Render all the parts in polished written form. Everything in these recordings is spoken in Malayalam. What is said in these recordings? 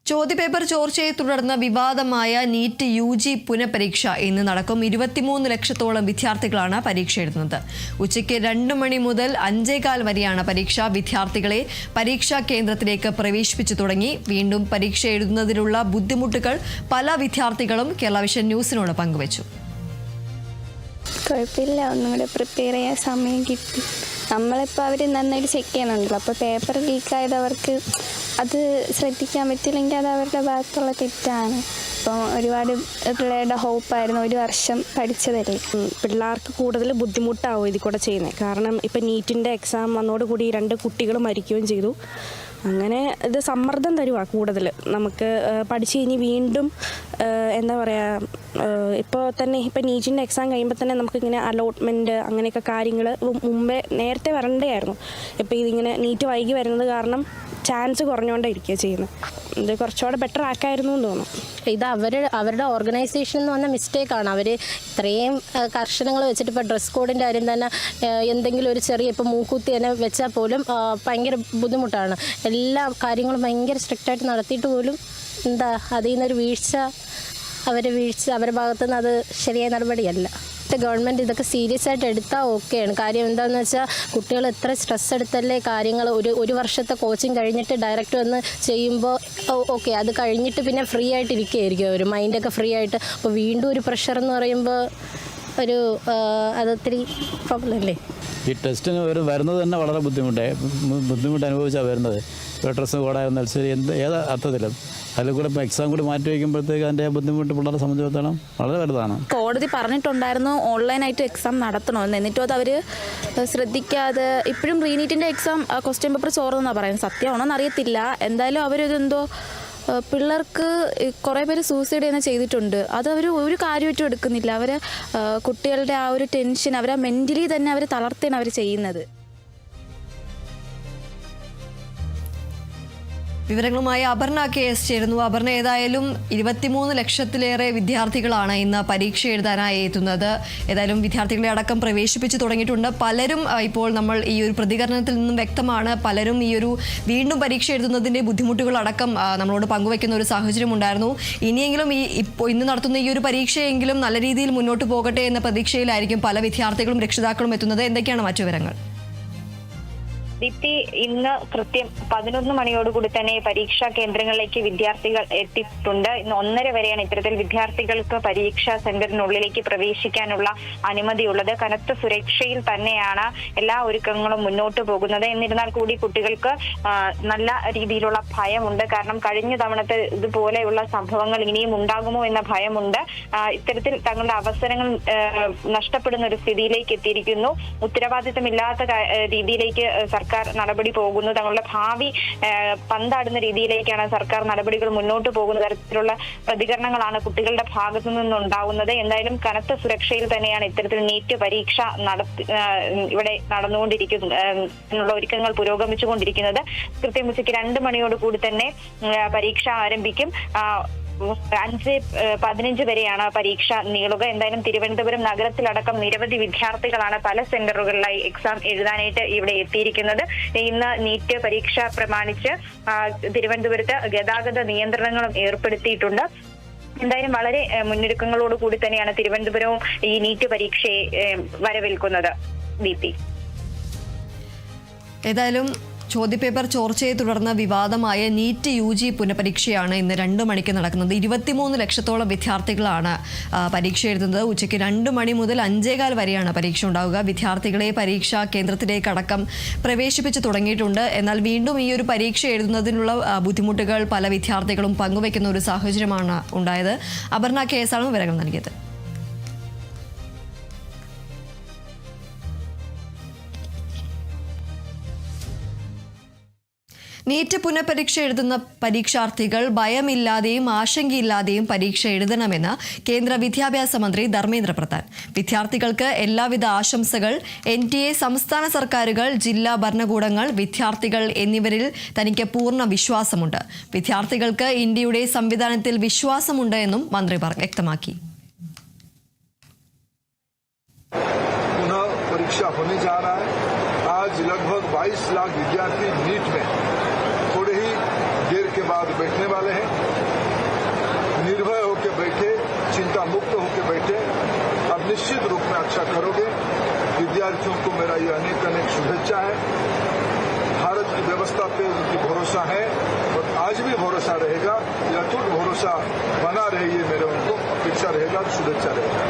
ചോദ്യപേപ്പർ ചോർച്ചയെ തുടർന്ന് വിവാദമായ നീറ്റ് UG പുനഃപരീക്ഷ ഇന്ന് നടക്കും. 23 ലക്ഷത്തോളം വിദ്യാർത്ഥികളാണ് പരീക്ഷ എഴുതുന്നത്. ഉച്ചയ്ക്ക് 2 മണി മുതൽ 5:15 വരെയാണ് പരീക്ഷ. വിദ്യാർത്ഥികളെ പരീക്ഷാ കേന്ദ്രത്തിലേക്ക് പ്രവേശിപ്പിച്ചു തുടങ്ങി. വീണ്ടും പരീക്ഷ എഴുതുന്നതിനുള്ള ബുദ്ധിമുട്ടുകൾ പല വിദ്യാർത്ഥികളും കേരള വിഷൻ ന്യൂസിനോട് പങ്കുവച്ചു. കുഴപ്പമില്ല, ഒന്നും കൂടെ പ്രിപ്പയർ ചെയ്യാൻ സമയം കിട്ടി. നമ്മളിപ്പോൾ അവർ നന്നായിട്ട് ചെക്ക് ചെയ്യണമല്ലോ. അപ്പോൾ പേപ്പർ ലീക്കായത് അവർക്ക് അത് ശ്രദ്ധിക്കാൻ പറ്റില്ലെങ്കിൽ അത് അവരുടെ ഭാഗത്തുള്ള തെറ്റാണ്. അപ്പം ഒരുപാട് പിള്ളേരുടെ ഹോപ്പായിരുന്നു, 1 വർഷം പഠിച്ചതല്ലേ. പിള്ളേർക്ക് കൂടുതൽ ബുദ്ധിമുട്ടാവും ഇതിൽ കൂടെ ചെയ്യുന്നത്. കാരണം ഇപ്പം നീറ്റിൻ്റെ എക്സാം വന്നതോടുകൂടി 2 കുട്ടികൾ മരിക്കുകയും ചെയ്തു. അങ്ങനെ ഇത് സമ്മർദ്ദം തരുവാ കൂടുതൽ. നമുക്ക് പഠിച്ച് കഴിഞ്ഞ് വീണ്ടും എന്താ പറയുക, ഇപ്പോൾ തന്നെ ഇപ്പം നീറ്റിൻ്റെ എക്സാം കഴിയുമ്പോൾ തന്നെ നമുക്കിങ്ങനെ അലോട്ട്മെൻറ്റ് അങ്ങനെയൊക്കെ കാര്യങ്ങൾ മുമ്പേ നേരത്തെ വരണ്ടായിരുന്നു. ഇപ്പോൾ ഇതിങ്ങനെ നീറ്റ് വൈകി വരുന്നത് കാരണം ചാൻസ് കുറഞ്ഞുകൊണ്ടിരിക്കുക ചെയ്യുന്നത്. ഇത് കുറച്ചുകൂടെ ബെറ്റർ ആക്കായിരുന്നു എന്ന് തോന്നുന്നു. ഇത് അവരുടെ ഓർഗനൈസേഷൻ എന്ന് പറഞ്ഞ മിസ്റ്റേക്കാണ്. അവർ ഇത്രയും കർശനങ്ങൾ വെച്ചിട്ട് ഇപ്പോൾ ഡ്രസ് കോഡിൻ്റെ കാര്യം തന്നെ എന്തെങ്കിലും ഒരു ചെറിയ ഇപ്പോൾ മൂക്കുത്തി തന്നെ വെച്ചാൽ പോലും ഭയങ്കര ബുദ്ധിമുട്ടാണ്. എല്ലാ കാര്യങ്ങളും ഭയങ്കര സ്ട്രിക്റ്റായിട്ട് നടത്തിയിട്ട് പോലും എന്താ അതിൽ നിന്നൊരു വീഴ്ച അവരുടെ ഭാഗത്തുനിന്ന് അത് ശരിയായ നടപടിയല്ല. ഗവൺമെൻറ് ഇതൊക്കെ സീരിയസ് ആയിട്ട് എടുത്താൽ ഓക്കെയാണ്. കാര്യം എന്താണെന്ന് വെച്ചാൽ കുട്ടികൾ എത്ര സ്ട്രെസ് എടുത്തല്ലേ കാര്യങ്ങൾ. ഒരു വർഷത്തെ കോച്ചിങ് കഴിഞ്ഞിട്ട് ഡയറക്റ്റ് വന്ന് ചെയ്യുമ്പോൾ ഓക്കെ, അത് കഴിഞ്ഞിട്ട് പിന്നെ ഫ്രീ ആയിട്ട് ഇരിക്കുകയായിരിക്കും അവർ, മൈൻഡൊക്കെ ഫ്രീ ആയിട്ട്. അപ്പോൾ വീണ്ടും ഒരു പ്രഷർ എന്ന് പറയുമ്പോൾ അതൊത്തിരി പ്രോബ്ലം അല്ലേ. ഈ ടെസ്റ്റിന് വരുന്നത് തന്നെ വളരെ ബുദ്ധിമുട്ട് അനുഭവിച്ചാണ് വരുന്നത്. ഇപ്പോൾ ഡ്രസ്സ് കോടായ മത്സരം ഏത് അർത്ഥത്തിലും അതിൽ കൂടെ ഇപ്പോൾ എക്സാം കൂടി മാറ്റി വയ്ക്കുമ്പോഴത്തേക്ക് അതിൻ്റെ ബുദ്ധിമുട്ട് പിള്ളേരെ സംബന്ധിച്ചിടത്തോളം വളരെ വലുതാണ്. കോടതി പറഞ്ഞിട്ടുണ്ടായിരുന്നു ഓൺലൈനായിട്ട് എക്സാം നടത്തണമെന്ന്, എന്നിട്ടും അത് അവർ ശ്രദ്ധിക്കാതെ ഇപ്പോഴും റീനീറ്റിൻ്റെ എക്സാം ക്വസ്റ്റ്യൻ പേപ്പർ ചോർന്നെന്നാണ് പറയുന്നത്. സത്യമാണോന്ന് അറിയത്തില്ല. എന്തായാലും അവരിതെന്തോ പിള്ളേർക്ക് കുറേ പേര് സൂസൈഡ് തന്നെ ചെയ്തിട്ടുണ്ട്. അത് അവർ ഒരു കാര്യമായിട്ടും എടുക്കുന്നില്ല. അവർ കുട്ടികളുടെ ആ ഒരു ടെൻഷൻ, അവരെ മെൻ്റലി തന്നെ അവർ തളർത്തിയാണ് അവർ ചെയ്യുന്നത്. വിവരങ്ങളുമായി അപർണ KS ചേരുന്നു. അപർണ, ഏതായാലും 23 ലക്ഷത്തിലേറെ വിദ്യാർത്ഥികളാണ് ഇന്ന് പരീക്ഷ എഴുതാനായി എത്തുന്നത്. ഏതായാലും വിദ്യാർത്ഥികളെ അടക്കം പ്രവേശിപ്പിച്ചു തുടങ്ങിയിട്ടുണ്ട്. പലരും ഇപ്പോൾ നമ്മൾ ഈ ഒരു പ്രതികരണത്തിൽ നിന്നും വ്യക്തമാണ്, പലരും ഈ ഒരു വീണ്ടും പരീക്ഷ എഴുതുന്നതിൻ്റെ ബുദ്ധിമുട്ടുകളടക്കം നമ്മളോട് പങ്കുവയ്ക്കുന്ന ഒരു സാഹചര്യം ഉണ്ടായിരുന്നു. ഇനിയെങ്കിലും ഇന്ന് നടത്തുന്ന ഈ ഒരു പരീക്ഷയെങ്കിലും നല്ല രീതിയിൽ മുന്നോട്ട് പോകട്ടെ എന്ന പ്രതീക്ഷയിലായിരിക്കും പല വിദ്യാർത്ഥികളും രക്ഷിതാക്കളും എത്തുന്നത്. എന്തൊക്കെയാണ് മറ്റു വിവരങ്ങൾ? ദീപ്തി, ഇന്ന് കൃത്യം 11 മണിയോടുകൂടി തന്നെ പരീക്ഷാ കേന്ദ്രങ്ങളിലേക്ക് വിദ്യാർത്ഥികൾ എത്തിയിട്ടുണ്ട്. ഇന്ന് 1:30 വരെയാണ് ഇത്തരത്തിൽ വിദ്യാർത്ഥികൾക്ക് പരീക്ഷാ സെന്ററിനുള്ളിലേക്ക് പ്രവേശിക്കാനുള്ള അനുമതിയുള്ളത്. കനത്ത സുരക്ഷയിൽ തന്നെയാണ് എല്ലാ ഒരുക്കങ്ങളും മുന്നോട്ട് പോകുന്നത്. എന്നിരുന്നാൽ കൂടി കുട്ടികൾക്ക് നല്ല രീതിയിലുള്ള ഭയമുണ്ട്. കാരണം കഴിഞ്ഞ തവണത്തെ ഇതുപോലെയുള്ള സംഭവങ്ങൾ ഇനിയും ഉണ്ടാകുമോ എന്ന ഭയമുണ്ട്. ഇത്തരത്തിൽ തങ്ങളുടെ അവസരങ്ങൾ നഷ്ടപ്പെടുന്ന ഒരു സ്ഥിതിയിലേക്ക് എത്തിയിരിക്കുന്നു. ഉത്തരവാദിത്തമില്ലാത്ത രീതിയിലേക്ക് സർക്കാർ നടപടി പോകുന്നു. തങ്ങളുടെ ഭാവി പന്താടുന്ന രീതിയിലേക്കാണ് സർക്കാർ നടപടികൾ മുന്നോട്ട് പോകുന്ന തരത്തിലുള്ള പ്രതികരണങ്ങളാണ് കുട്ടികളുടെ ഭാഗത്തു നിന്നുണ്ടാകുന്നത്. എന്തായാലും കനത്ത സുരക്ഷയിൽ തന്നെയാണ് ഇത്തരത്തിൽ നീറ്റ് പരീക്ഷ ഇവിടെ നടന്നുകൊണ്ടിരിക്കുന്ന ഒരുക്കങ്ങൾ പുരോഗമിച്ചുകൊണ്ടിരിക്കുന്നത്. കൃത്യം ഉച്ചയ്ക്ക് 2 മണിയോടുകൂടി തന്നെ പരീക്ഷ ആരംഭിക്കും. 5:15 വരെയാണ് പരീക്ഷ നീളുക. എന്തായാലും തിരുവനന്തപുരം നഗരത്തിലടക്കം നിരവധി വിദ്യാർത്ഥികളാണ് പല സെന്ററുകളിലായി എക്സാം എഴുതാനായിട്ട് ഇവിടെ എത്തിയിരിക്കുന്നത്. ഇന്ന് നീറ്റ് പരീക്ഷ പ്രമാണിച്ച് തിരുവനന്തപുരത്ത് ഗതാഗത നിയന്ത്രണങ്ങളും ഏർപ്പെടുത്തിയിട്ടുണ്ട്. എന്തായാലും വളരെ മുന്നൊരുക്കങ്ങളോടുകൂടി തന്നെയാണ് തിരുവനന്തപുരവും ഈ നീറ്റ് പരീക്ഷയെ വരവേൽക്കുന്നത്. ദീപ്തി, ഏതായാലും ചോദ്യപേപ്പർ ചോർച്ചയെ തുടർന്ന് വിവാദമായ നീറ്റ് UG പുനഃപരീക്ഷയാണ് ഇന്ന് 2 മണിക്ക് നടക്കുന്നത്. 23 ലക്ഷത്തോളം വിദ്യാർത്ഥികളാണ് പരീക്ഷ എഴുതുന്നത്. ഉച്ചയ്ക്ക് 2 മണി മുതൽ 5:15 വരെയാണ് പരീക്ഷ ഉണ്ടാവുക. വിദ്യാർത്ഥികളെ പരീക്ഷാ കേന്ദ്രത്തിലേക്കടക്കം പ്രവേശിപ്പിച്ചു തുടങ്ങിയിട്ടുണ്ട്. എന്നാൽ വീണ്ടും ഈ ഒരു പരീക്ഷ എഴുതുന്നതിനുള്ള ബുദ്ധിമുട്ടുകൾ പല വിദ്യാർത്ഥികളും പങ്കുവയ്ക്കുന്ന ഒരു സാഹചര്യമാണ് ഉണ്ടായത്. അപർണ KS ആണ് വിവരങ്ങൾ നൽകിയത്. നീറ്റ് പുനഃപരീക്ഷ എഴുതുന്ന പരീക്ഷാർത്ഥികൾ ഭയമില്ലാതെയും ആശങ്കയില്ലാതെയും പരീക്ഷ എഴുതണമെന്ന് കേന്ദ്ര വിദ്യാഭ്യാസ മന്ത്രി ധർമ്മേന്ദ്ര പ്രധാൻ. വിദ്യാർത്ഥികൾക്ക് എല്ലാവിധ ആശംസകൾ. NTA, സംസ്ഥാന സർക്കാരുകൾ, ജില്ലാ ഭരണകൂടങ്ങൾ, വിദ്യാർത്ഥികൾ എന്നിവരിൽ തനിക്ക് പൂർണ്ണ വിശ്വാസമുണ്ട്. വിദ്യാർത്ഥികൾക്ക് ഇന്ത്യയുടെ സംവിധാനത്തിൽ വിശ്വാസമുണ്ട് എന്നും മന്ത്രി വ്യക്തമാക്കി. परीक्षा होने जा रहा है। आज लगभग 22 लाख विद्यार्थी नीट में थोड़े ही देर के बाद बैठने वाले हैं। बैठे, अब निश्चित रूप में अच्छा करोगे। विद्यार्थियों को मेरा ये अनेक अनेक शुभेच्छा है। भारत की व्यवस्था पे उनकी भरोसा है और आज भी भरोसा रहेगा, अटूट भरोसा बना रहे, ये मेरे उनको अपेक्षा रहेगा, शुभेच्छा रहेगा।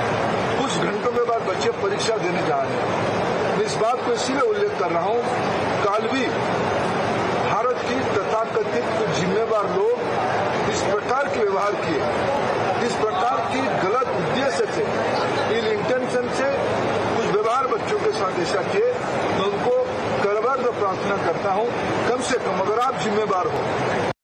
कुछ घंटों के बाद बच्चे परीक्षा देने जा रहे हैं। मैं इस बात को इसीलिए उल्लेख कर रहा हूं, काल भी भारत की तथाकथित कुछ जिम्मेवार लोग इस प्रकार के व्यवहार किए, इस प्रकार की गलत उद्देश्य से, इल इंटेंशन से कुछ व्यवहार बच्चों के साथ ऐसा किए, मैं उनको करबद्ध प्रार्थना करता हूं, कम से कम अगर आप जिम्मेवार हो